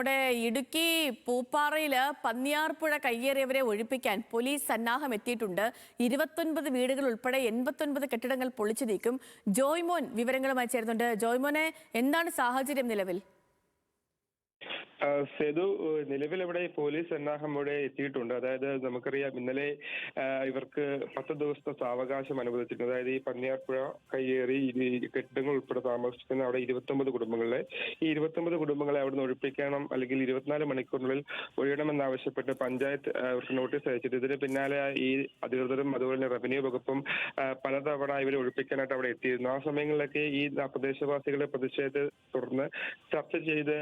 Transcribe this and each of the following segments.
ഇവിടെ ഇടുക്കി പൂപ്പാറയില് പന്നിയാർപ്പുഴ കയ്യേറിയവരെ ഒഴിപ്പിക്കാൻ പോലീസ് സന്നാഹം എത്തിയിട്ടുണ്ട്. 29 വീടുകൾ ഉൾപ്പെടെ 89 കെട്ടിടങ്ങൾ പൊളിച്ചു നീക്കും. ജോയ്മോൻ വിവരങ്ങളുമായി ചേരുന്നുണ്ട്. ജോയ്മോനെ, എന്താണ് സാഹചര്യം നിലവിൽ? സേതു, നിലവിൽ ഇവിടെ പോലീസ് സന്നാഹം ഇവിടെ എത്തിയിട്ടുണ്ട്. അതായത് നമുക്കറിയാം, ഇന്നലെ ഇവർക്ക് 10 ദിവസത്തെ സാവകാശം അനുവദിച്ചിട്ടുണ്ട്. അതായത് ഈ പന്നിയാർപ്പുഴ കയ്യേറി കെട്ടിടങ്ങൾ ഉൾപ്പെടെ താമസിക്കുന്ന അവിടെ 29 കുടുംബങ്ങളെ 29 കുടുംബങ്ങളെ അവിടുന്ന് ഒഴിപ്പിക്കണം, അല്ലെങ്കിൽ 24 മണിക്കൂറിനുള്ളിൽ ഒഴിയണമെന്നാവശ്യപ്പെട്ട് പഞ്ചായത്ത് അവർക്ക് നോട്ടീസ് അയച്ചിട്ട് ഇതിന് പിന്നാലെ ഈ അധികൃതരും അതുപോലെ തന്നെ റവന്യൂ വകുപ്പും പലതവണ ഇവരെ ഒഴിപ്പിക്കാനായിട്ട് അവിടെ എത്തിയിരുന്നു. ആ സമയങ്ങളിലൊക്കെ ഈ പ്രദേശവാസികളുടെ പ്രതിഷേധത്തെ തുടർന്ന് ചർച്ച ചെയ്ത്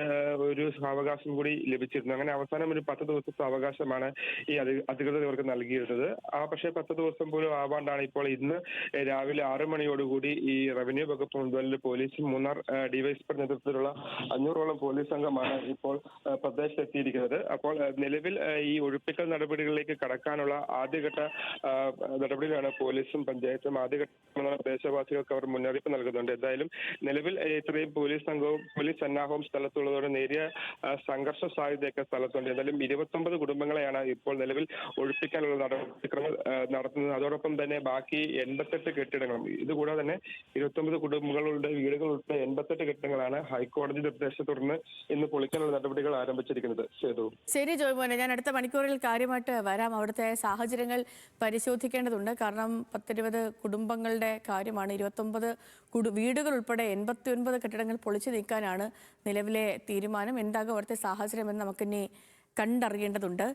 ഒരു സാവകാശം കൂടി ലഭിച്ചിരുന്നു. അങ്ങനെ അവസാനം ഒരു 10 ദിവസത്തെ അവകാശമാണ് ഈ അധികൃതർ ഇവർക്ക് നൽകിയിരുന്നത്. പക്ഷേ 10 ദിവസം പോലും ആവാണ്ടാണ് ഇപ്പോൾ ഇന്ന് രാവിലെ 6 മണിയോടുകൂടി ഈ റവന്യൂ വകുപ്പും അതുപോലെ പോലീസും മൂന്നാർ ഡിവൈഎസ്പി നേതൃത്വത്തിലുള്ള 500ഓളം പോലീസ് സംഘമാണ് ഇപ്പോൾ പ്രദേശത്ത് എത്തിയിരിക്കുന്നത്. അപ്പോൾ നിലവിൽ ഈ ഒഴിപ്പിക്കൽ നടപടികളിലേക്ക് കടക്കാനുള്ള ആദ്യഘട്ട നടപടികളാണ് പോലീസും പഞ്ചായത്തും ആദ്യഘട്ട പ്രദേശവാസികൾക്ക് അവർ മുന്നറിയിപ്പ് നൽകുന്നുണ്ട്. എന്തായാലും നിലവിൽ ഇത്രയും പോലീസ് സന്നാഹവും സ്ഥലത്തുള്ളതോടെ നേരിയ സംഘർഷ സാധ്യതയൊക്കെ സ്ഥലത്തുണ്ട്. എന്തായാലും 29 കുടുംബങ്ങളെയാണ് ഇപ്പോൾ നിലവിൽ ഒഴിപ്പിക്കാനുള്ള നടപടിക്രമം നടത്തുന്നത്. അതോടൊപ്പം തന്നെ ബാക്കി 88 കെട്ടിടങ്ങളും ഇതുകൂടാതെ തന്നെ 29 കുടുംബങ്ങളുടെ വീടുകൾ ഉൾപ്പെടെ 88 കെട്ടിടങ്ങളാണ് ഹൈക്കോടതി നിർദ്ദേശത്തെ തുടർന്ന് ഇന്ന് പൊളിക്കാനുള്ള നടപടികൾ ആരംഭിച്ചിരിക്കുന്നത്. ശരി ജോയ്മോനെ, ഞാൻ അടുത്ത മണിക്കൂറിൽ കാര്യമായിട്ട് വരാം. അവിടുത്തെ സാഹചര്യങ്ങൾ പരിശോധിക്കേണ്ടതുണ്ട്. കാരണം 10-20 കുടുംബങ്ങളുടെ കാര്യമാണ്. 29 വീടുകൾ ഉൾപ്പെടെ 89 കെട്ടിടങ്ങൾ പൊളിച്ചു നീക്കാനാണ് നിലവിലെ തീരുമാനം. എന്താകും അവിടുത്തെ സാഹചര്യമെന്ന് നമുക്കിനി കണ്ടറിയേണ്ടതുണ്ട്.